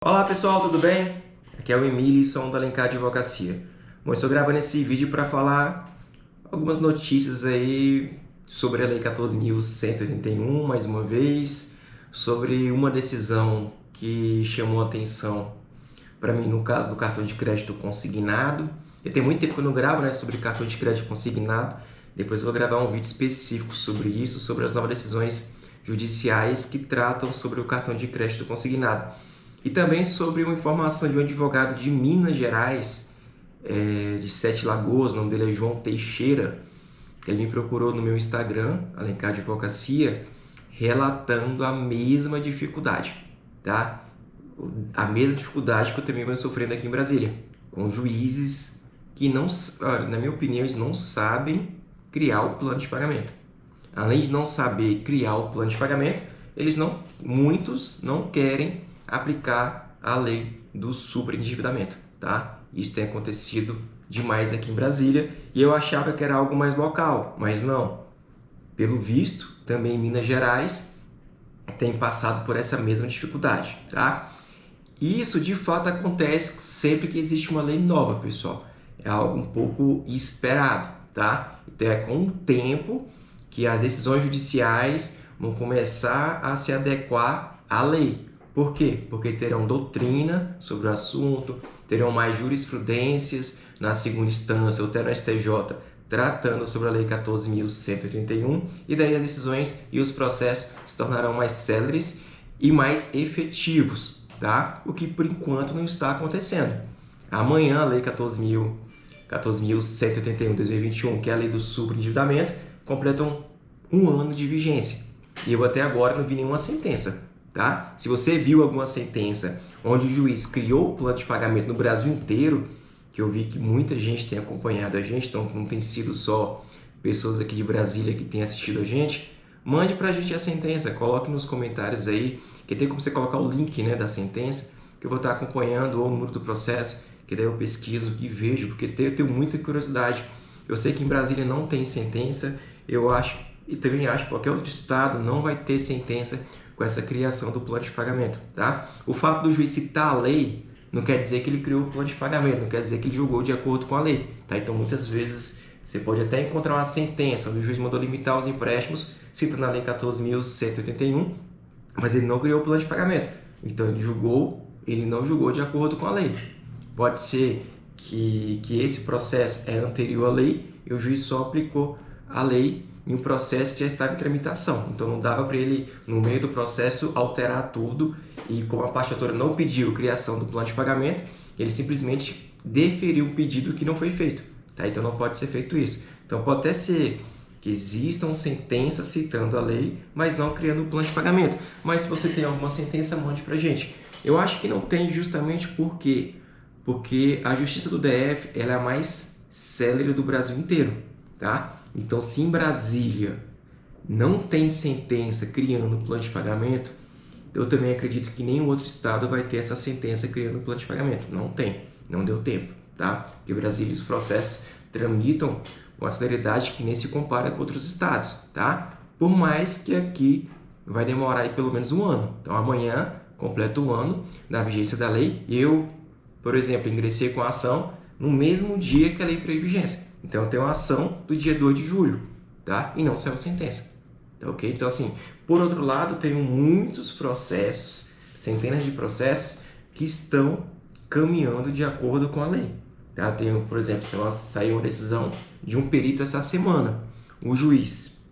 Olá pessoal, tudo bem? Aqui é o Emílio, som do Alencar Advocacia. Bom, estou gravando esse vídeo para falar algumas notícias aí sobre a Lei 14.181, mais uma vez, sobre uma decisão que chamou a atenção para mim no caso do cartão de crédito consignado. Eu tenho muito tempo que eu não gravo, né, sobre cartão de crédito consignado. Depois eu vou gravar um vídeo específico sobre isso, sobre as novas decisões judiciais que tratam sobre o cartão de crédito consignado. E também sobre uma informação de um advogado de Minas Gerais, de Sete Lagoas, o nome dele é João Teixeira. Ele me procurou no meu Instagram, Alencar Advocacia, relatando a mesma dificuldade, tá? A mesma dificuldade que eu também venho sofrendo aqui em Brasília, com juízes que não, na minha opinião, eles não sabem criar o plano de pagamento. Além de não saber criar o plano de pagamento, muitos não querem aplicar a lei do superendividamento, tá? Isso tem acontecido demais aqui em Brasília e eu achava que era algo mais local, mas não. Pelo visto, também em Minas Gerais tem passado por essa mesma dificuldade, tá? E isso de fato acontece sempre que existe uma lei nova, pessoal. É algo um pouco esperado, tá? Então é com o tempo que as decisões judiciais vão começar a se adequar à lei. Por quê? Porque terão doutrina sobre o assunto, terão mais jurisprudências na segunda instância ou até no STJ tratando sobre a Lei 14.181 e daí as decisões e os processos se tornarão mais céleres e mais efetivos, tá? O que por enquanto não está acontecendo. Amanhã a Lei 14.181 de 2021, que é a Lei do Superendividamento, completam um ano de vigência. E eu até agora não vi nenhuma sentença. Tá? Se você viu alguma sentença onde o juiz criou o plano de pagamento no Brasil inteiro, que eu vi que muita gente tem acompanhado a gente, então não tem sido só pessoas aqui de Brasília que têm assistido a gente, mande para a gente a sentença, coloque nos comentários aí, que tem como você colocar o link, né, da sentença, que eu vou estar acompanhando, ou o número do processo, que daí eu pesquiso e vejo, porque eu tenho muita curiosidade. Eu sei que em Brasília não tem sentença, eu acho, e também acho que qualquer outro estado não vai ter sentença com essa criação do plano de pagamento, tá? O fato do juiz citar a lei não quer dizer que ele criou o plano de pagamento, não quer dizer que ele julgou de acordo com a lei, tá? Então, muitas vezes, você pode até encontrar uma sentença onde o juiz mandou limitar os empréstimos, citando a lei 14.181, mas ele não criou o plano de pagamento. Então, ele não julgou de acordo com a lei. Pode ser que esse processo é anterior à lei e o juiz só aplicou a lei em um processo que já estava em tramitação. Então, não dava para ele, no meio do processo, alterar tudo e, como a parte autora não pediu a criação do plano de pagamento, ele simplesmente deferiu um pedido que não foi feito. Tá? Então, não pode ser feito isso. Então, pode até ser que existam sentenças citando a lei, mas não criando o plano de pagamento. Mas se você tem alguma sentença, mande para a gente. Eu acho que não tem justamente por quê? Porque a Justiça do DF ela é a mais célere do Brasil inteiro. Tá? Então, se em Brasília não tem sentença criando o plano de pagamento, eu também acredito que nenhum outro estado vai ter essa sentença criando o plano de pagamento. Não tem, não deu tempo, tá? Porque Brasília os processos tramitam com a celeridade que nem se compara com outros estados, tá? Por mais que aqui vai demorar aí pelo menos um ano. Então, amanhã completa o ano da vigência da lei. Eu, por exemplo, ingressei com a ação no mesmo dia que a lei entrou em vigência. Então, eu tenho uma ação do dia 2 de julho, tá? E não saiu sentença, tá ok? Então, assim, por outro lado, tenho muitos processos, centenas de processos, que estão caminhando de acordo com a lei, tá? Tenho, por exemplo, saiu uma decisão de um perito essa semana. O juiz,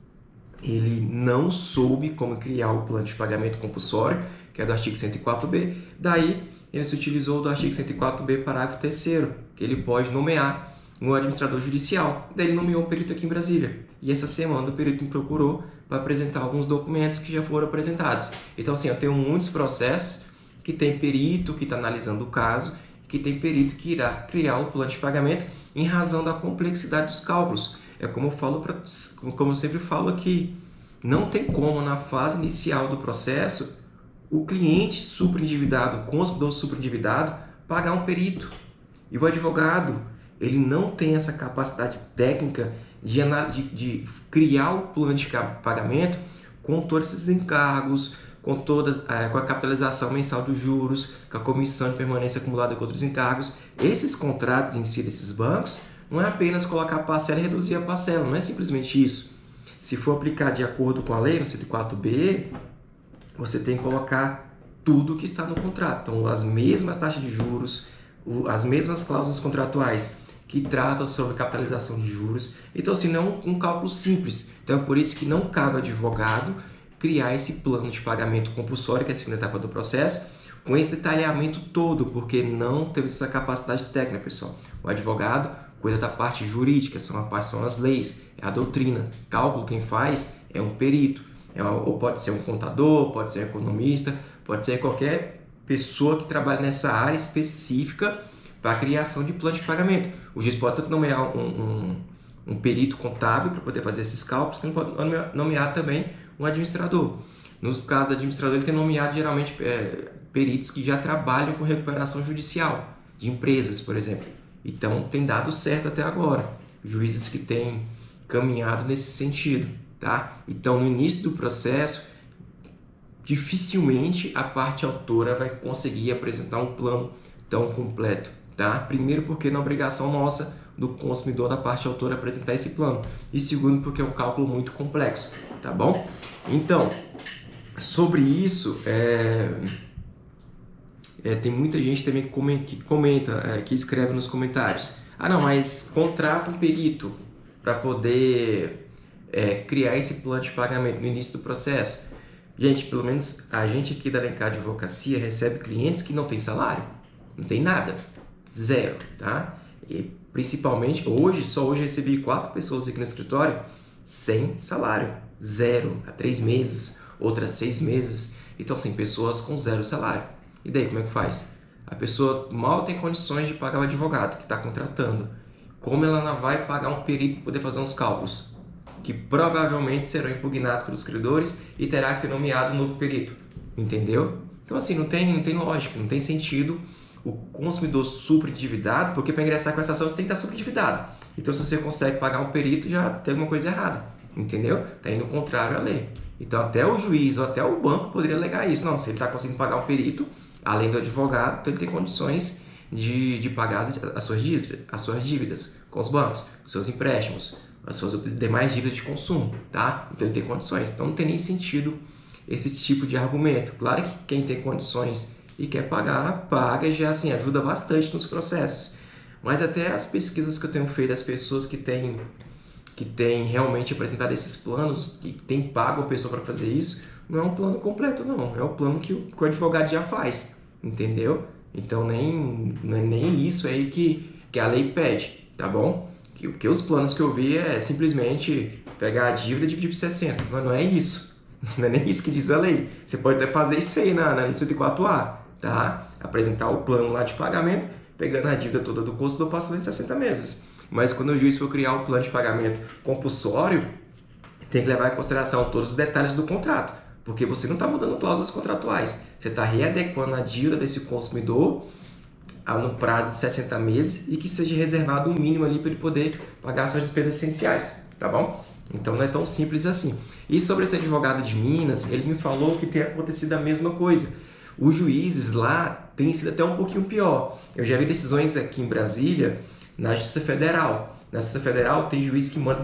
ele não soube como criar o plano de pagamento compulsório, que é do artigo 104b, daí ele se utilizou do artigo 104b, parágrafo 3º, que ele pode nomear um administrador judicial. Daí ele nomeou um perito aqui em Brasília. E essa semana o perito me procurou para apresentar alguns documentos que já foram apresentados. Então, assim, eu tenho muitos processos que tem perito que está analisando o caso, que tem perito que irá criar o plano de pagamento em razão da complexidade dos cálculos. É como eu sempre falo aqui, não tem como na fase inicial do processo o cliente superendividado, o consumidor superendividado, pagar um perito. E o advogado, ele não tem essa capacidade técnica de criar o plano de pagamento com todos esses encargos, com a capitalização mensal dos juros, com a comissão de permanência acumulada com outros encargos. Esses contratos em si desses bancos não é apenas colocar a parcela e reduzir a parcela, não é simplesmente isso. Se for aplicar de acordo com a lei, no 104B, você tem que colocar tudo que está no contrato. Então, as mesmas taxas de juros, as mesmas cláusulas contratuais que tratam sobre capitalização de juros. Então, assim, não é um cálculo simples. Então, é por isso que não cabe ao advogado criar esse plano de pagamento compulsório, que é a segunda etapa do processo, com esse detalhamento todo, porque não temos essa capacidade técnica, pessoal. O advogado cuida da parte jurídica, são as leis, é a doutrina. Cálculo quem faz é um perito, ou pode ser um contador, pode ser um economista, pode ser qualquer pessoa que trabalhe nessa área específica para a criação de plano de pagamento. O juiz pode tanto nomear um perito contábil para poder fazer esses cálculos, como pode nomear também um administrador. No caso do administrador, ele tem nomeado geralmente peritos que já trabalham com recuperação judicial de empresas, por exemplo. Então, tem dado certo até agora. Juízes que têm caminhado nesse sentido, tá? Então, no início do processo, dificilmente a parte autora vai conseguir apresentar um plano tão completo, tá? Primeiro, porque não é obrigação nossa do consumidor da parte autora apresentar esse plano. E segundo, porque é um cálculo muito complexo, tá bom? Então, sobre isso, tem muita gente também que comenta, que escreve nos comentários. Ah, não, mas contrata um perito para poder criar esse plano de pagamento no início do processo. Gente, pelo menos a gente aqui da Alencar Advocacia recebe clientes que não tem salário, não tem nada, zero, tá? E principalmente só hoje recebi 4 pessoas aqui no escritório sem salário, zero, há 3 meses, outras 6 meses. Então, assim, pessoas com zero salário. E daí, como é que faz? A pessoa mal tem condições de pagar o advogado que está contratando. Como ela não vai pagar um perito para poder fazer uns cálculos? Que provavelmente serão impugnados pelos credores e terá que ser nomeado um novo perito. Entendeu? Então, assim, não tem lógica, não tem sentido o consumidor superendividado, porque para ingressar com essa ação tem que estar superendividado. Então, se você consegue pagar um perito, já tem alguma coisa errada. Entendeu? Está indo contrário à lei. Então, até o juiz ou até o banco poderia alegar isso. Não, se ele está conseguindo pagar um perito, além do advogado, então ele tem condições de pagar as suas dívidas com os bancos, os seus empréstimos, as suas demais dívidas de consumo, tá? Então ele tem condições. Então não tem nem sentido esse tipo de argumento. Claro que quem tem condições e quer pagar, paga, já assim, ajuda bastante nos processos. Mas até as pesquisas que eu tenho feito, as pessoas que têm realmente apresentado esses planos, que tem pago a pessoa para fazer isso, não é um plano completo, não. É o plano que o advogado já faz, entendeu? Então, não é nem isso aí que a lei pede, tá bom? Porque os planos que eu vi é simplesmente pegar a dívida e dividir por 60. Mas não é isso. Não é nem isso que diz a lei. Você pode até fazer isso aí na 104A, tá? Apresentar o plano lá de pagamento, pegando a dívida toda do consumidor, passando em 60 meses. Mas quando o juiz for criar o plano de pagamento compulsório, tem que levar em consideração todos os detalhes do contrato, porque você não está mudando cláusulas contratuais, você está readequando a dívida desse consumidor no prazo de 60 meses e que seja reservado um mínimo ali para ele poder pagar suas despesas essenciais, tá bom? Então não é tão simples assim. E sobre esse advogado de Minas, ele me falou que tem acontecido a mesma coisa. Os juízes lá têm sido até um pouquinho pior. Eu já vi decisões aqui em Brasília, na Justiça Federal. Na Justiça Federal tem juiz que manda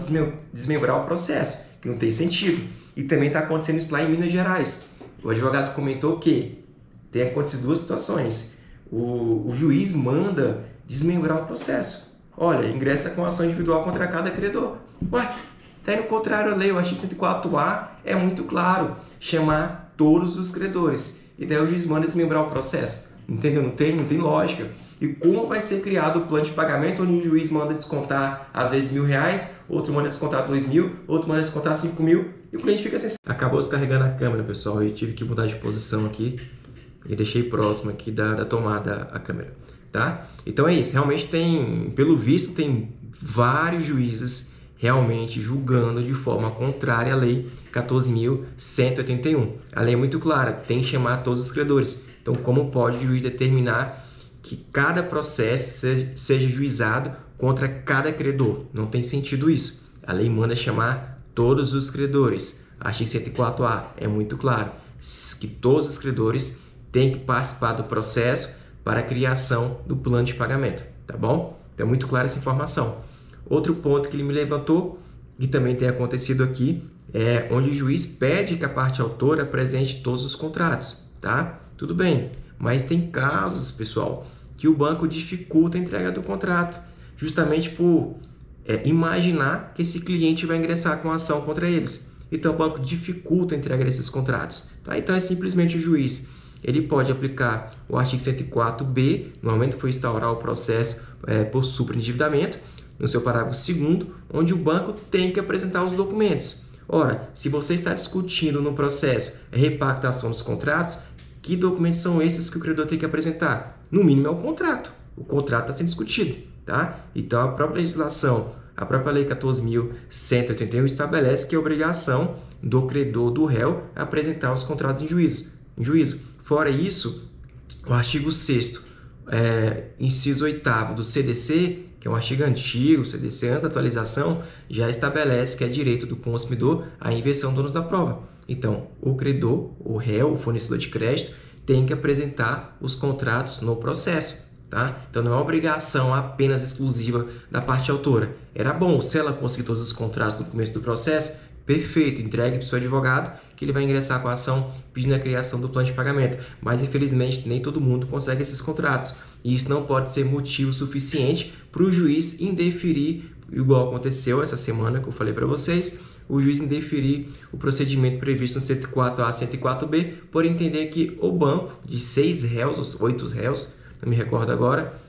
desmembrar o processo, que não tem sentido. E também está acontecendo isso lá em Minas Gerais. O advogado comentou que tem acontecido 2 situações. O juiz manda desmembrar o processo. Olha, ingressa com ação individual contra cada credor. Ué, está indo contrário à lei. O artigo 104A é muito claro. Chamar todos os credores. E daí o juiz manda desmembrar o processo. Entendeu? Não tem lógica. E como vai ser criado o plano de pagamento, onde o juiz manda descontar, às vezes, R$1.000, outro manda descontar R$2.000, outro manda descontar R$5.000, e o cliente fica sem... Acabou descarregando a câmera, pessoal, eu tive que mudar de posição aqui, e deixei próximo aqui da tomada a câmera, tá? Então é isso, realmente pelo visto, tem vários juízes realmente julgando de forma contrária à lei 14.181. A lei é muito clara, tem que chamar todos os credores. Então, como pode o juiz determinar que cada processo seja juizado contra cada credor? Não tem sentido isso. A lei manda chamar todos os credores. Artigo 104A é muito claro. que todos os credores têm que participar do processo para a criação do plano de pagamento, tá bom? Então, é muito clara essa informação. Outro ponto que ele me levantou, que também tem acontecido aqui, é onde o juiz pede que a parte autora apresente todos os contratos, tá? Tudo bem, mas tem casos, pessoal, que o banco dificulta a entrega do contrato, justamente por imaginar que esse cliente vai ingressar com a ação contra eles. Então, o banco dificulta a entrega desses contratos, tá? Então, é simplesmente o juiz. Ele pode aplicar o artigo 104b, no momento que for instaurar o processo por superendividamento, no seu parágrafo 2º, onde o banco tem que apresentar os documentos. Ora, se você está discutindo no processo a repactação dos contratos, que documentos são esses que o credor tem que apresentar? No mínimo é o contrato. O contrato está sendo discutido, tá? Então, a própria legislação, a própria Lei 14.181 estabelece que é obrigação do credor, do réu, apresentar os contratos em juízo. Fora isso, o artigo 6º, inciso 8º do CDC, que é um artigo antigo, o CDC antes da atualização, já estabelece que é direito do consumidor a inversão do ônus da prova. Então, o credor, o réu, o fornecedor de crédito, tem que apresentar os contratos no processo, tá? Então, não é uma obrigação apenas exclusiva da parte autora. Era bom, se ela conseguir todos os contratos no começo do processo, perfeito, entregue para o seu advogado, que ele vai ingressar com a ação pedindo a criação do plano de pagamento. Mas, infelizmente, nem todo mundo consegue esses contratos. E isso não pode ser motivo suficiente para o juiz indeferir, igual aconteceu essa semana que eu falei para vocês, o juiz indeferir o procedimento previsto no 104A e 104B, por entender que o banco, de 6 réus, os 8 réus, não me recordo agora,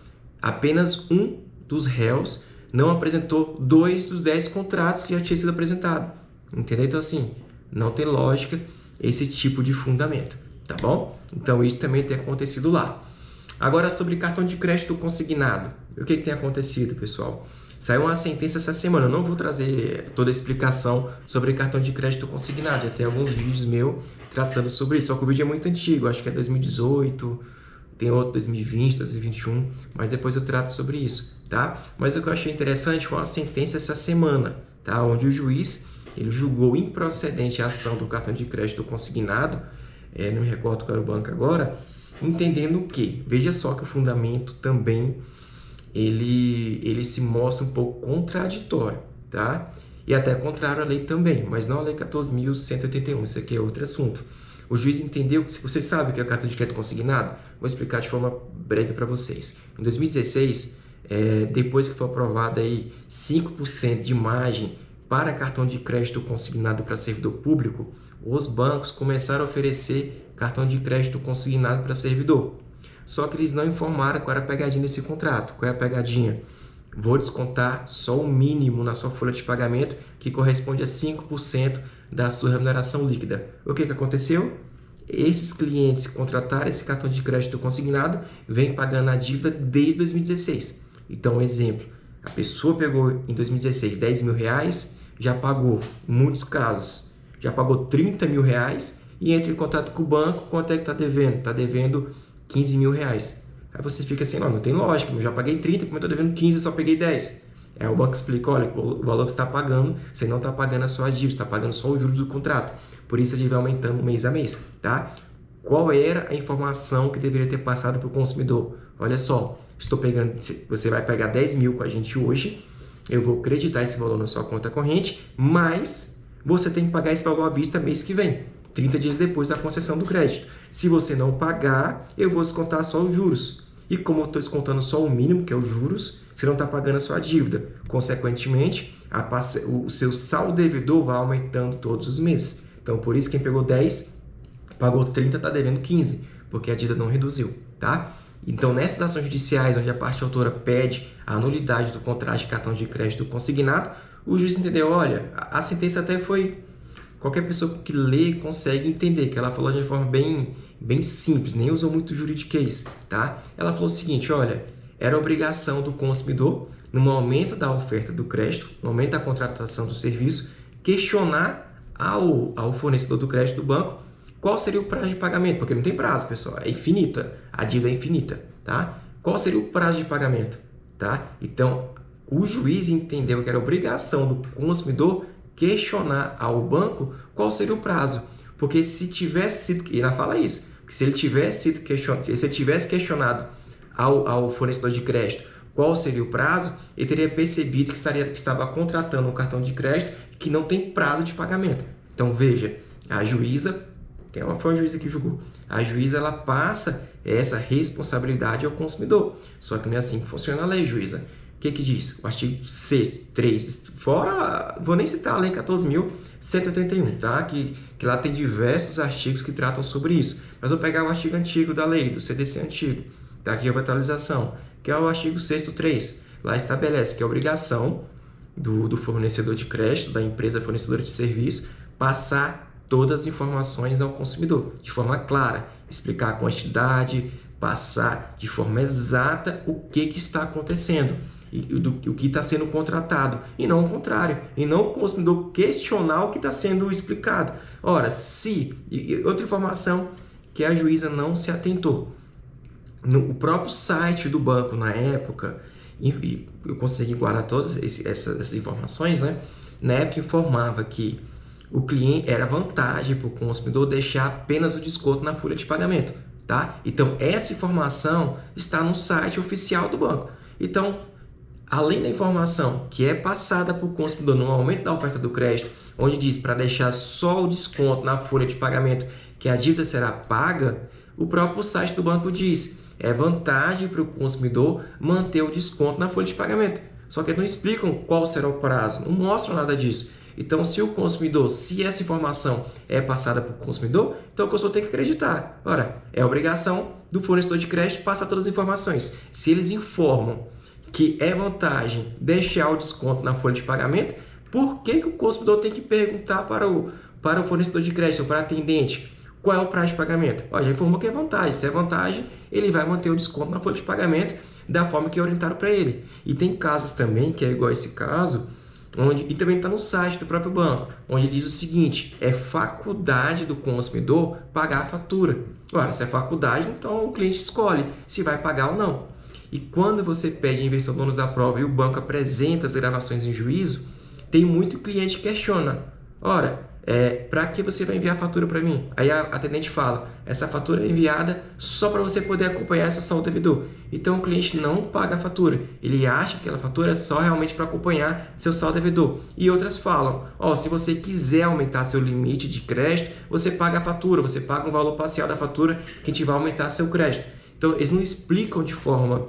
apenas um dos réus não apresentou 2 dos 10 contratos que já tinha sido apresentado. Entendeu? Então, assim, não tem lógica esse tipo de fundamento, tá bom? Então, isso também tem acontecido lá. Agora, sobre cartão de crédito consignado. O que tem acontecido, pessoal? Saiu uma sentença essa semana. Eu não vou trazer toda a explicação sobre cartão de crédito consignado. Já tem alguns vídeos meus tratando sobre isso. Só que o vídeo é muito antigo. Acho que é 2018, tem outro 2020, 2021. Mas depois eu trato sobre isso, tá? Mas o que eu achei interessante foi uma sentença essa semana, tá? Onde o juiz ele julgou improcedente a ação do cartão de crédito consignado, não me recordo qual era o banco agora, entendendo o quê? Veja só que o fundamento também ele se mostra um pouco contraditório, tá? E até contrário à lei também, mas não a lei 14.181, isso aqui é outro assunto. O juiz entendeu, se vocês sabem o que é o cartão de crédito consignado, vou explicar de forma breve para vocês. Em 2016, depois que foi aprovada aí 5% de margem para cartão de crédito consignado para servidor público, os bancos começaram a oferecer cartão de crédito consignado para servidor. Só que eles não informaram qual era a pegadinha desse contrato. Qual é a pegadinha? Vou descontar só o mínimo na sua folha de pagamento, que corresponde a 5% da sua remuneração líquida. O que aconteceu? Esses clientes que contrataram esse cartão de crédito consignado vêm pagando a dívida desde 2016. Então, um exemplo, a pessoa pegou em 2016 10 mil reais, já pagou, em muitos casos, já pagou 30 mil reais e entra em contato com o banco, quanto é que está devendo? Está devendo 15 mil reais. Aí você fica assim, não tem lógica, eu já paguei 30, como eu estou devendo 15, eu só peguei 10. Aí o banco explica, olha, o valor que você está pagando, você não está pagando a sua dívida, você está pagando só o juros do contrato. Por isso a dívida vai aumentando mês a mês, tá? Qual era a informação que deveria ter passado para o consumidor? Olha só, você vai pegar 10 mil com a gente hoje, eu vou creditar esse valor na sua conta corrente, mas você tem que pagar esse valor à vista mês que vem, 30 dias depois da concessão do crédito. Se você não pagar, eu vou descontar só os juros. E como eu estou descontando só o mínimo, que é os juros, você não está pagando a sua dívida. Consequentemente, o seu saldo devedor vai aumentando todos os meses. Então, por isso, quem pegou 10, pagou 30, está devendo 15, porque a dívida não reduziu, tá? Então, nessas ações judiciais, onde a parte autora pede a nulidade do contrato de cartão de crédito consignado, o juiz entendeu, olha, a sentença até foi... Qualquer pessoa que lê consegue entender, que ela falou de uma forma bem simples, nem usou muito juridiquês, tá? Ela falou o seguinte, olha, era obrigação do consumidor, no momento da oferta do crédito, no momento da contratação do serviço, questionar ao fornecedor do crédito do banco qual seria o prazo de pagamento, porque não tem prazo, pessoal, é infinita, a dívida é infinita, tá? Qual seria o prazo de pagamento, tá? Então, o juiz entendeu que era obrigação do consumidor questionar ao banco qual seria o prazo. Porque se tivesse sido, e ela fala isso, porque se ele tivesse sido questionado, se ele tivesse questionado ao fornecedor de crédito qual seria o prazo, ele teria percebido que estava contratando um cartão de crédito que não tem prazo de pagamento. Então veja, a juíza, foi a juíza que julgou, a juíza ela passa essa responsabilidade ao consumidor. Só que não é assim que funciona a lei, juíza. O que diz? O artigo 6º, 3, fora, vou nem citar a lei 14.181, tá? Que lá tem diversos artigos que tratam sobre isso. Mas vou pegar o artigo antigo da lei, do CDC antigo, tá? Aqui houve atualização, que é o artigo 6º, 3. Lá estabelece que é obrigação do fornecedor de crédito, da empresa fornecedora de serviço, passar todas as informações ao consumidor, de forma clara, explicar a quantidade, passar de forma exata o que está acontecendo, o que está sendo contratado, e não o contrário, e não o consumidor questionar o que está sendo explicado. Ora, outra informação que a juíza não se atentou, no próprio site do banco na época, e eu consegui guardar todas essas informações, né? Na época informava que o cliente era vantagem para o consumidor deixar apenas o desconto na folha de pagamento, tá? Então, essa informação está no site oficial do banco. Então, além da informação que é passada para o consumidor no momento da oferta do crédito, onde diz para deixar só o desconto na folha de pagamento que a dívida será paga, o próprio site do banco diz é vantagem para o consumidor manter o desconto na folha de pagamento. Só que eles não explicam qual será o prazo, não mostram nada disso. Então, se essa informação é passada para o consumidor, então o consumidor tem que acreditar. Ora, é obrigação do fornecedor de crédito passar todas as informações. Se eles informam que é vantagem deixar o desconto na folha de pagamento, por que o consumidor tem que perguntar para o fornecedor de crédito ou para o atendente qual é o prazo de pagamento? Já informou que é vantagem. Se é vantagem, ele vai manter o desconto na folha de pagamento da forma que orientaram para ele. E tem casos também, que é igual a esse caso, e também está no site do próprio banco, onde diz o seguinte, é faculdade do consumidor pagar a fatura. Ora, se é faculdade, então o cliente escolhe se vai pagar ou não. E quando você pede a inversão do ônus da prova e o banco apresenta as gravações em juízo, tem muito cliente que questiona. Ora, para que você vai enviar a fatura para mim? Aí a atendente fala, essa fatura é enviada só para você poder acompanhar seu saldo devedor. Então o cliente não paga a fatura, ele acha que aquela fatura é só realmente para acompanhar seu saldo devedor. E outras falam, se você quiser aumentar seu limite de crédito, você paga a fatura, você paga um valor parcial da fatura que a gente vai aumentar seu crédito. Então eles não explicam de forma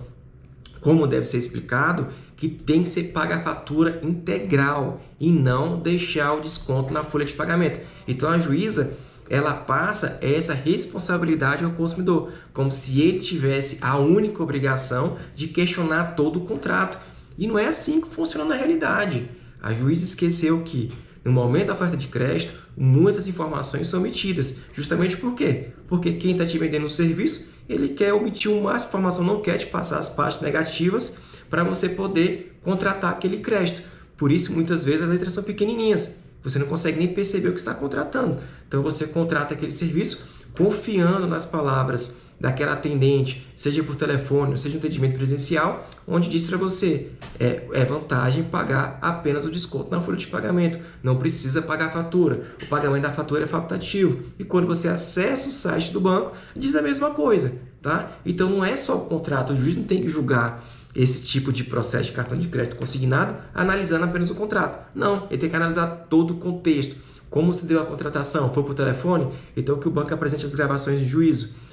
como deve ser explicado, que tem que ser paga a fatura integral e não deixar o desconto na folha de pagamento. Então a juíza, ela passa essa responsabilidade ao consumidor, como se ele tivesse a única obrigação de questionar todo o contrato. E não é assim que funciona na realidade. A juíza esqueceu que no momento da oferta de crédito, muitas informações são omitidas. Justamente por quê? Porque quem está te vendendo o serviço, ele quer omitir o máximo de informação, não quer te passar as partes negativas para você poder contratar aquele crédito. Por isso, muitas vezes, as letras são pequenininhas. Você não consegue nem perceber o que está contratando. Então, você contrata aquele serviço confiando nas palavras daquela atendente, seja por telefone, ou seja um atendimento presencial, onde diz para você, é vantagem pagar apenas o desconto na folha de pagamento, não precisa pagar a fatura, o pagamento da fatura é facultativo. E quando você acessa o site do banco, diz a mesma coisa, tá? Então não é só o contrato, o juiz não tem que julgar esse tipo de processo de cartão de crédito consignado analisando apenas o contrato. Não, ele tem que analisar todo o contexto. Como se deu a contratação? Foi por telefone? Então que o banco apresente as gravações de juízo.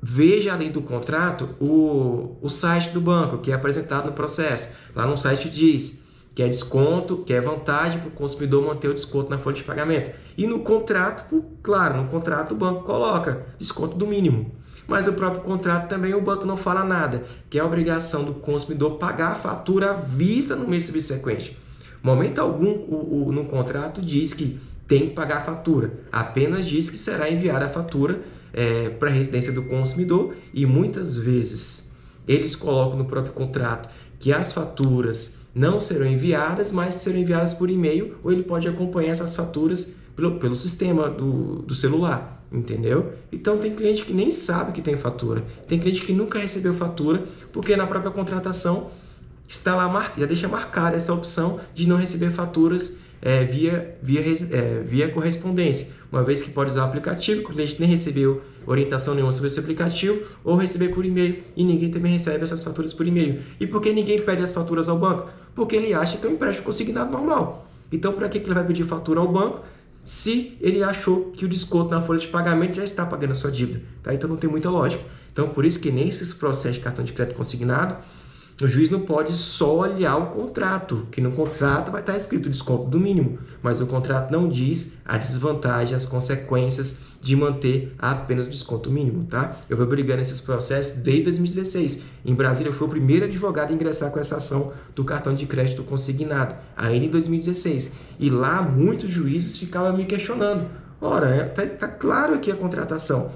Veja além do contrato o site do banco que é apresentado no processo. Lá no site diz que é desconto, que é vantagem para o consumidor manter o desconto na folha de pagamento. E no contrato, claro, no contrato o banco coloca desconto do mínimo. Mas o próprio contrato também o banco não fala nada, que é a obrigação do consumidor pagar a fatura à vista no mês subsequente. Momento algum no contrato diz que tem que pagar a fatura, apenas diz que será enviada a fatura para a residência do consumidor e muitas vezes eles colocam no próprio contrato que as faturas não serão enviadas, mas serão enviadas por e-mail ou ele pode acompanhar essas faturas pelo sistema do celular, entendeu? Então tem cliente que nem sabe que tem fatura, tem cliente que nunca recebeu fatura porque na própria contratação está lá, já deixa marcada essa opção de não receber faturas via correspondência, uma vez que pode usar o aplicativo, que o cliente nem recebeu orientação nenhuma sobre esse aplicativo, ou receber por e-mail, e ninguém também recebe essas faturas por e-mail. E por que ninguém pede as faturas ao banco? Porque ele acha que é um empréstimo consignado normal. Então, para que ele vai pedir fatura ao banco se ele achou que o desconto na folha de pagamento já está pagando a sua dívida? Tá? Então, não tem muita lógica. Então, por isso que nesses processos de cartão de crédito consignado, o juiz não pode só olhar o contrato, que no contrato vai estar escrito desconto do mínimo, mas o contrato não diz a desvantagem, as consequências de manter apenas o desconto mínimo, tá? Eu vou brigando nesses processos desde 2016. Em Brasília, eu fui o primeiro advogado a ingressar com essa ação do cartão de crédito consignado, ainda em 2016. E lá, muitos juízes ficavam me questionando. Ora, tá claro aqui a contratação.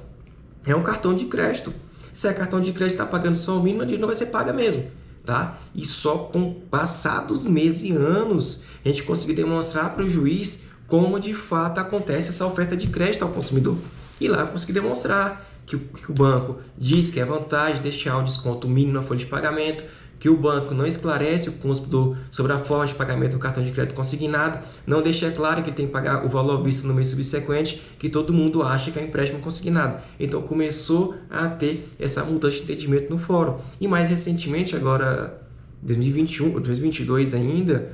É um cartão de crédito. Se é cartão de crédito está pagando só o mínimo, a dívida não vai ser paga mesmo. Tá? E só com passados meses e anos a gente conseguiu demonstrar para o juiz como de fato acontece essa oferta de crédito ao consumidor. E lá eu consegui demonstrar que o banco diz que é vantagem deixar o desconto mínimo na folha de pagamento, que o banco não esclarece o consumidor sobre a forma de pagamento do cartão de crédito consignado, não deixa claro que ele tem que pagar o valor à vista no mês subsequente, que todo mundo acha que é um empréstimo consignado. Então começou a ter essa mudança de entendimento no fórum. E mais recentemente, agora 2021, 2022 ainda,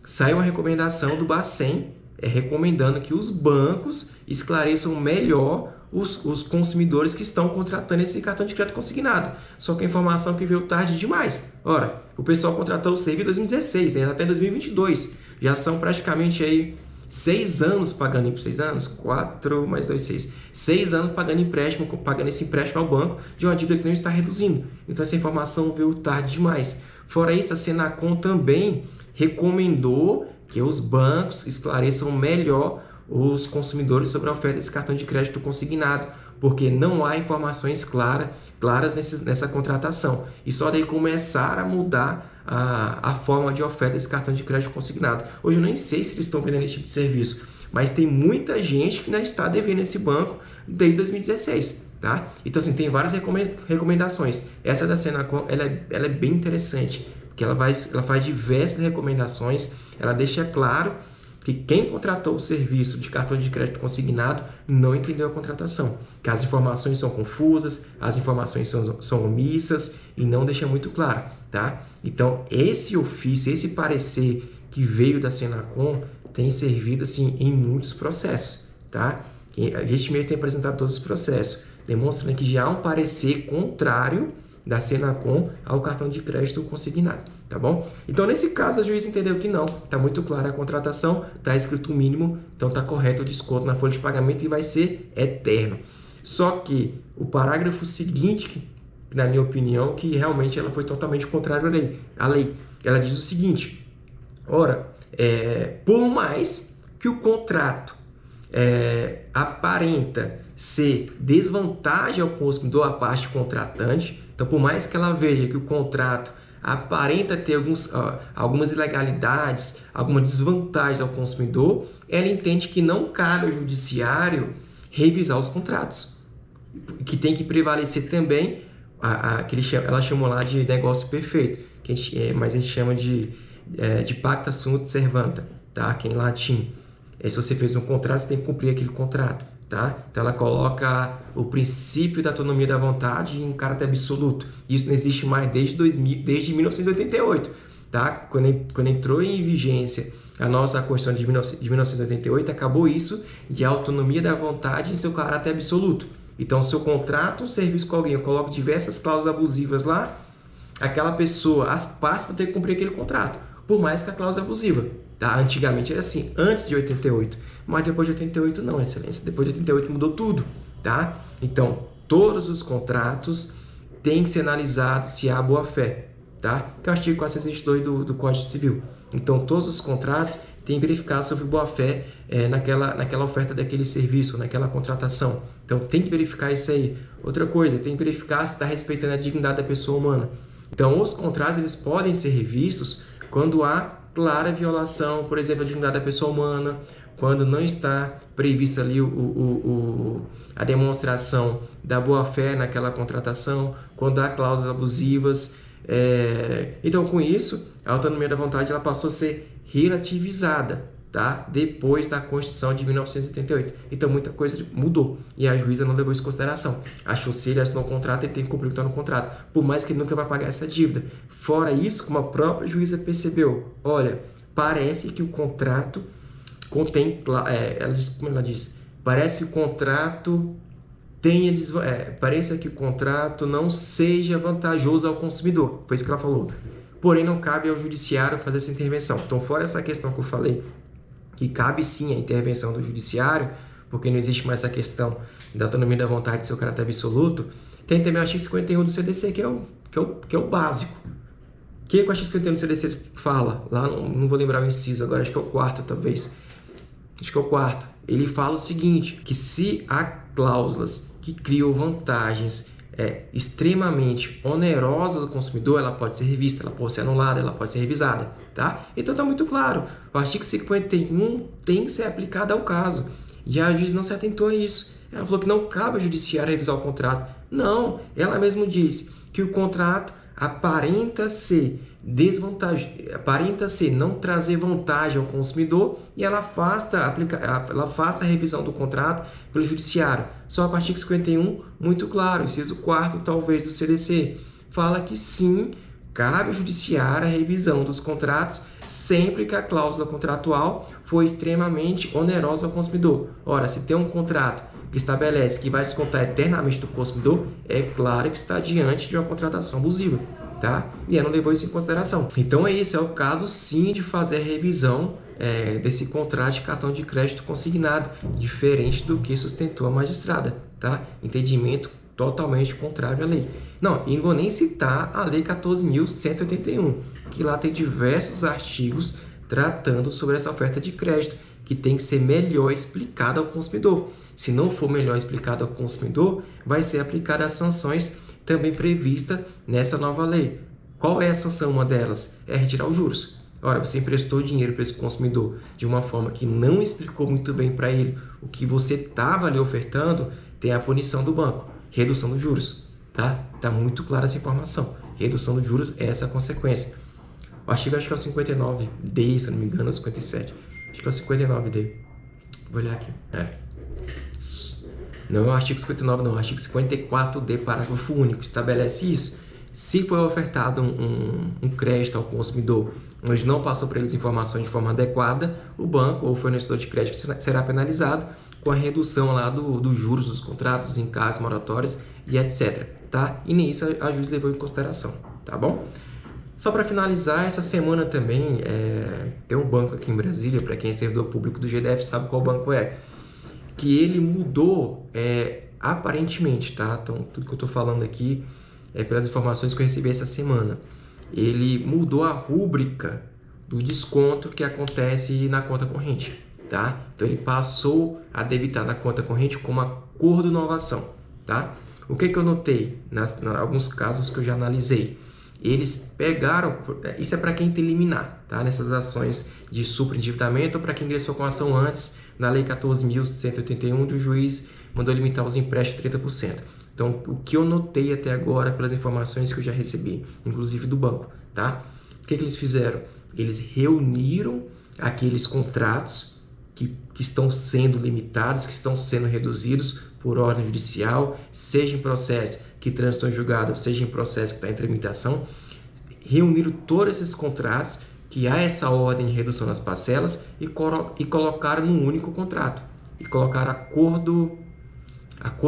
saiu uma recomendação do Bacen, recomendando que os bancos esclareçam melhor os consumidores que estão contratando esse cartão de crédito consignado. Só que a informação que veio tarde demais. Ora, o pessoal contratou o serviço em 2016, né? Até 2022. Já são praticamente aí 6 anos pagando, 6 anos? 4 mais 2, 6. 6 anos pagando esse empréstimo ao banco de uma dívida que não está reduzindo. Então essa informação veio tarde demais. Fora isso, a Senacom também recomendou que os bancos esclareçam melhor os consumidores sobre a oferta desse cartão de crédito consignado, porque não há informações claras nessa contratação. E só daí começar a mudar a forma de oferta desse cartão de crédito consignado. Hoje eu nem sei se eles estão vendendo esse tipo de serviço, mas tem muita gente que ainda está devendo esse banco desde 2016. Tá? Então, assim, tem várias recomendações. Essa da Senacom, ela é bem interessante, porque ela faz diversas recomendações, ela deixa claro que quem contratou o serviço de cartão de crédito consignado não entendeu a contratação, que as informações são confusas, as informações são omissas e não deixa muito claro, tá? Então, esse ofício, esse parecer que veio da Senacom tem servido, assim, em muitos processos, tá? A gente mesmo tem apresentado todos os processos, demonstrando que já há um parecer contrário da Senacom ao cartão de crédito consignado, tá bom? Então, nesse caso, a juiz entendeu que não, está muito clara a contratação, está escrito o mínimo, então está correto o desconto na folha de pagamento e vai ser eterno. Só que o parágrafo seguinte, que, na minha opinião, que realmente ela foi totalmente contrária à lei. Ela diz o seguinte, ora, por mais que o contrato aparenta ser desvantagem ao consumidor, a parte contratante, então por mais que ela veja que o contrato aparenta ter algumas ilegalidades, alguma desvantagem ao consumidor, ela entende que não cabe ao judiciário revisar os contratos, que tem que prevalecer também ela chamou lá de negócio perfeito, mas a gente chama de pacta sunt servanda, tá? Que é em latim. Se você fez um contrato, você tem que cumprir aquele contrato, tá? Então ela coloca o princípio da autonomia da vontade em caráter absoluto. Isso não existe mais desde 1988, tá? Quando entrou em vigência a nossa Constituição de 1988, acabou isso de autonomia da vontade em seu caráter absoluto. Então, se eu contrato um serviço com alguém, eu coloco diversas cláusulas abusivas lá, aquela pessoa, as partes vão ter que cumprir aquele contrato, por mais que a cláusula é abusiva. Tá? Antigamente era assim, antes de 88, mas depois de 88 não, excelência. Depois de 88 mudou tudo, tá? Então, todos os contratos têm que ser analisados se há boa-fé, tá? Que é o artigo 422 do Código Civil. Então, todos os contratos têm que verificar sobre boa-fé naquela oferta daquele serviço, naquela contratação. Então, tem que verificar isso aí. Outra coisa, tem que verificar se está respeitando a dignidade da pessoa humana. Então, os contratos eles podem ser revistos quando há clara violação, por exemplo, da dignidade da pessoa humana, quando não está prevista ali a demonstração da boa-fé naquela contratação, quando há cláusulas abusivas. Então, com isso, a autonomia da vontade ela passou a ser relativizada, tá? Depois da Constituição de 1988. Então, muita coisa mudou e a juíza não levou isso em consideração. Achou que se ele assinou o contrato, ele tem que cumprir o que está no contrato, por mais que ele nunca vai pagar essa dívida. Fora isso, como a própria juíza percebeu, olha, parece que o contrato contém, como ela diz, parece que o contrato parece que o contrato não seja vantajoso ao consumidor. Foi isso que ela falou. Porém, não cabe ao judiciário fazer essa intervenção. Então, fora essa questão que eu falei, que cabe sim a intervenção do judiciário, porque não existe mais essa questão da autonomia da vontade de seu caráter absoluto, tem também o artigo 51 do CDC, que é o básico. O que o artigo 51 do CDC fala? Lá não vou lembrar o inciso agora, acho que é o 4º, talvez. Acho que é o 4º. Ele fala o seguinte, que se há cláusulas que criam vantagens extremamente onerosas do consumidor, ela pode ser revista, ela pode ser anulada, ela pode ser revisada, tá? Então está muito claro, o artigo 51 tem que ser aplicado ao caso, e a juíza não se atentou a isso. Ela falou que não cabe ao judiciário revisar o contrato. Não, ela mesma disse que o contrato aparenta ser não trazer vantagem ao consumidor e ela afasta a revisão do contrato pelo judiciário. Só que o artigo 51, muito claro, inciso 4º talvez do CDC, fala que sim, cabe ao judiciário a revisão dos contratos sempre que a cláusula contratual for extremamente onerosa ao consumidor. Ora, se tem um contrato que estabelece que vai se contar eternamente do consumidor, é claro que está diante de uma contratação abusiva. Tá? E ela não levou isso em consideração. Então esse é o caso sim de fazer a revisão desse contrato de cartão de crédito consignado, diferente do que sustentou a magistrada, tá? Entendimento totalmente contrário à lei. Não, e não vou nem citar a lei 14.181, que lá tem diversos artigos tratando sobre essa oferta de crédito, que tem que ser melhor explicada ao consumidor. Se não for melhor explicado ao consumidor, vai ser aplicada as sanções também prevista nessa nova lei. Qual é a sanção? Uma delas é retirar os juros. Ora, você emprestou dinheiro para esse consumidor de uma forma que não explicou muito bem para ele o que você estava ali ofertando, tem a punição do banco, redução dos juros. Tá? Tá muito clara essa informação. Redução dos juros é essa a consequência. O artigo acho que é o 59D, se eu não me engano, é o 57. Acho que é o 59D. Vou olhar aqui. Não é o artigo 59, não. É o artigo 54D, parágrafo único. Estabelece isso. Se foi ofertado um crédito ao consumidor, mas não passou para eles informações de forma adequada, o banco ou o fornecedor de crédito será penalizado com a redução lá dos juros dos contratos, encargos, moratórios e etc. Tá? E nem isso a juiz levou em consideração. Tá bom? Só para finalizar, essa semana também tem um banco aqui em Brasília, para quem é servidor público do GDF sabe qual banco é, que ele mudou aparentemente, tá? Então, tudo que eu estou falando aqui é pelas informações que eu recebi essa semana. Ele mudou a rúbrica do desconto que acontece na conta corrente, tá? Então, ele passou a debitar na conta corrente como acordo de inovação, tá? O que eu notei em alguns casos que eu já analisei? Eles pegaram, isso é para quem tem liminar, tá? Nessas ações de superendividamento ou para quem ingressou com a ação antes, na lei 14.181, onde o juiz mandou limitar os empréstimos 30%. Então, o que eu notei até agora, pelas informações que eu já recebi, inclusive do banco, tá? O que eles fizeram? Eles reuniram aqueles contratos que estão sendo limitados, que estão sendo reduzidos por ordem judicial, seja em processo que transitou em julgado, seja em processo que está em tramitação, reuniram todos esses contratos que há essa ordem de redução das parcelas e colocaram num único contrato. E colocaram acordo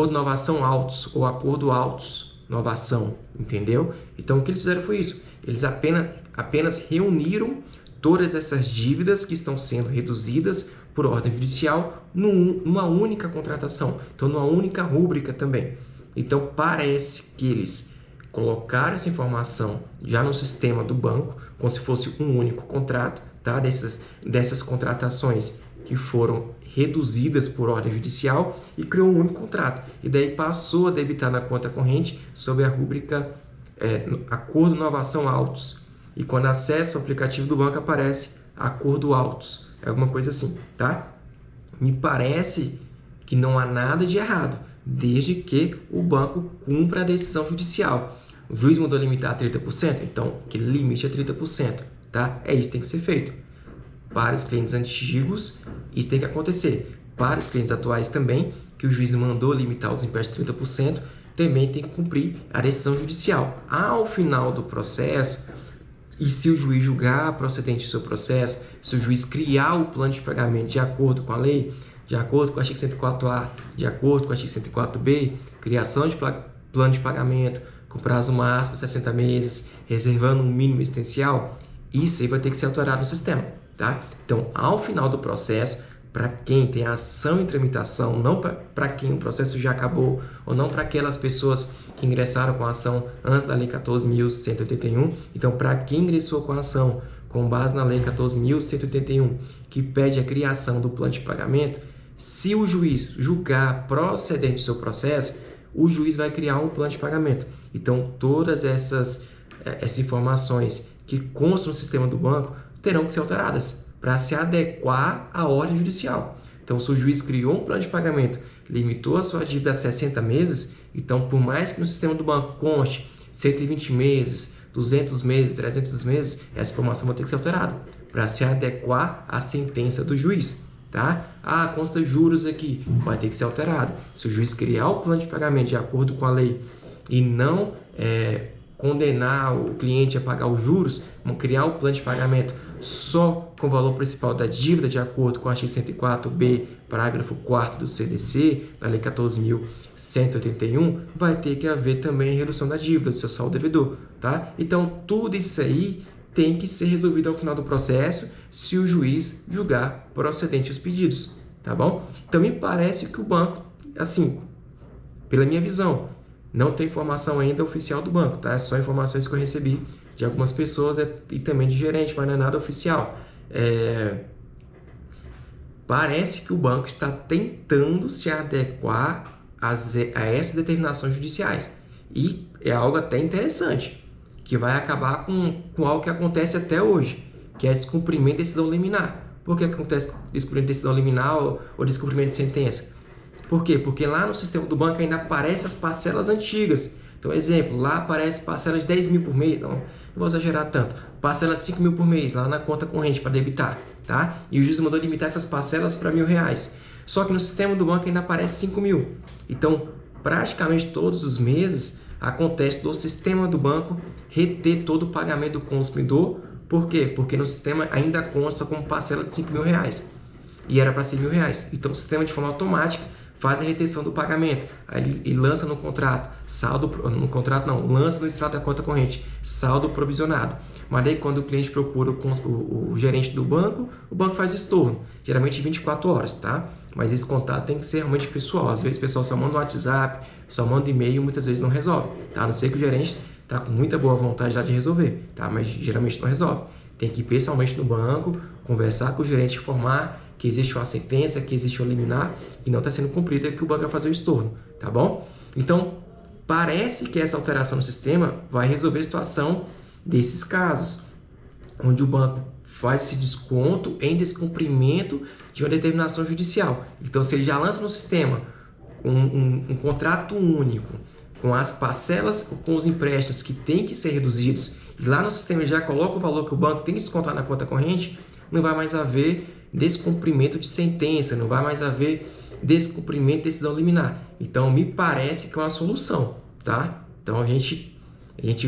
inovação autos ou acordo autos inovação, entendeu? Então, o que eles fizeram foi isso. Eles apenas reuniram todas essas dívidas que estão sendo reduzidas por ordem judicial numa única contratação, então numa única rúbrica também. Então parece que eles colocaram essa informação já no sistema do banco, como se fosse um único contrato, tá? Dessas contratações que foram reduzidas por ordem judicial e criou um único contrato. E daí passou a debitar na conta corrente sob a rúbrica Acordo Inovação Autos. E quando acessa o aplicativo do banco aparece Acordo Autos. É alguma coisa assim, tá? Me parece que não há nada de errado, desde que o banco cumpra a decisão judicial. O juiz mandou limitar a 30%, então aquele limite é 30%, tá? É isso que tem que ser feito. Para os clientes antigos, isso tem que acontecer. Para os clientes atuais também, que o juiz mandou limitar os empréstimos 30%, também tem que cumprir a decisão judicial. Ao final do processo, e se o juiz julgar procedente o seu processo, se o juiz criar o plano de pagamento de acordo com a lei, de acordo com o artigo 104A, de acordo com o artigo 104B, criação de plano de pagamento com prazo máximo de 60 meses, reservando um mínimo existencial, isso aí vai ter que ser alterado no sistema, tá? Então, ao final do processo, para quem tem ação em tramitação, não para quem o processo já acabou, ou não para aquelas pessoas que ingressaram com a ação antes da Lei 14.181. Então, para quem ingressou com a ação com base na Lei 14.181, que pede a criação do plano de pagamento, se o juiz julgar procedente o seu processo, o juiz vai criar um plano de pagamento. Então, todas essas informações que constam no sistema do banco terão que ser alteradas para se adequar à ordem judicial. Então, se o juiz criou um plano de pagamento, limitou a sua dívida a 60 meses, então, por mais que no sistema do banco conste 120 meses, 200 meses, 300 meses, essa informação vai ter que ser alterada para se adequar à sentença do juiz, tá? Ah, consta juros aqui, vai ter que ser alterado. Se o juiz criar o plano de pagamento de acordo com a lei e não condenar o cliente a pagar os juros, vamos criar o plano de pagamento só com o valor principal da dívida, de acordo com o artigo 104b, parágrafo 4º do CDC, da Lei 14.181, vai ter que haver também a redução da dívida, do seu saldo devedor, tá? Então, tudo isso aí tem que ser resolvido ao final do processo, se o juiz julgar procedente os pedidos, tá bom? Então, me parece que o banco, assim, pela minha visão, não tem informação ainda oficial do banco, tá? É só informações que eu recebi de algumas pessoas e também de gerente, mas não é nada oficial. Parece que o banco está tentando se adequar a essas determinações judiciais. E é algo até interessante, que vai acabar com algo que acontece até hoje, que é descumprimento de decisão liminar. Por que acontece descumprimento de decisão liminar ou descumprimento de sentença? Por quê? Porque lá no sistema do banco ainda aparecem as parcelas antigas. Então, exemplo, lá aparece parcela de 10 mil por mês, não vou exagerar tanto, parcela de 5 mil por mês, lá na conta corrente para debitar, tá? E o juiz mandou limitar essas parcelas para R$1.000. Só que no sistema do banco ainda aparece 5 mil. Então, praticamente todos os meses, acontece do sistema do banco reter todo o pagamento do consumidor. Por quê? Porque no sistema ainda consta como parcela de R$5.000. E era para ser R$1.000. Então, o sistema, de forma automática, faz a retenção do pagamento, aí ele lança no contrato, lança no extrato da conta corrente, saldo provisionado. Mas daí quando o cliente procura o gerente do banco, o banco faz o estorno, geralmente 24 horas, tá? Mas esse contato tem que ser realmente pessoal, às vezes o pessoal só manda um WhatsApp, só manda e-mail, muitas vezes não resolve, tá? A não ser que o gerente está com muita boa vontade já de resolver, tá? Mas geralmente não resolve. Tem que ir pessoalmente no banco, conversar com o gerente, informar que existe uma sentença, que existe um liminar e não está sendo cumprida, que o banco vai fazer o estorno, tá bom? Então, parece que essa alteração no sistema vai resolver a situação desses casos, onde o banco faz esse desconto em descumprimento de uma determinação judicial. Então, se ele já lança no sistema um contrato único, com as parcelas, com os empréstimos que têm que ser reduzidos, e lá no sistema ele já coloca o valor que o banco tem que descontar na conta corrente, não vai mais haver descumprimento de sentença, não vai mais haver descumprimento de decisão liminar. Então, me parece que é uma solução, tá? Então, a gente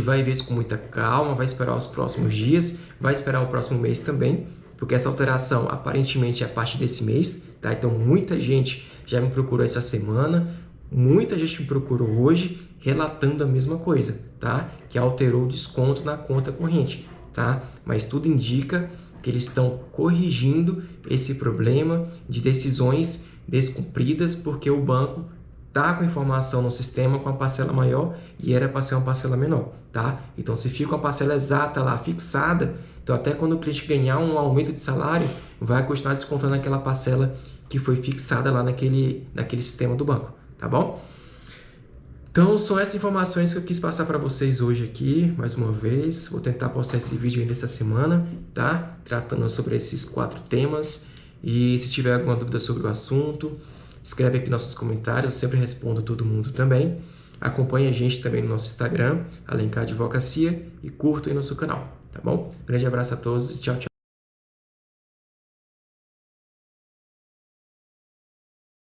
vai ver isso com muita calma, vai esperar os próximos dias, vai esperar o próximo mês também, porque essa alteração, aparentemente, é a partir desse mês, tá? Então, muita gente já me procurou essa semana, muita gente me procurou hoje, relatando a mesma coisa, tá? Que alterou o desconto na conta corrente, tá? Mas tudo indica que eles estão corrigindo esse problema de decisões descumpridas, porque o banco está com informação no sistema com a parcela maior e era para ser uma parcela menor, tá? Então, se fica a parcela exata lá, fixada, então até quando o cliente ganhar um aumento de salário, vai continuar descontando aquela parcela que foi fixada lá naquele sistema do banco, tá bom? Então, são essas informações que eu quis passar para vocês hoje aqui, mais uma vez. Vou tentar postar esse vídeo ainda essa semana, tá? Tratando sobre esses 4 temas. E se tiver alguma dúvida sobre o assunto, escreve aqui nos nossos comentários, eu sempre respondo todo mundo também. Acompanhe a gente também no nosso Instagram, Alencar Advocacia, e curta aí nosso canal, tá bom? Grande abraço a todos e tchau, tchau.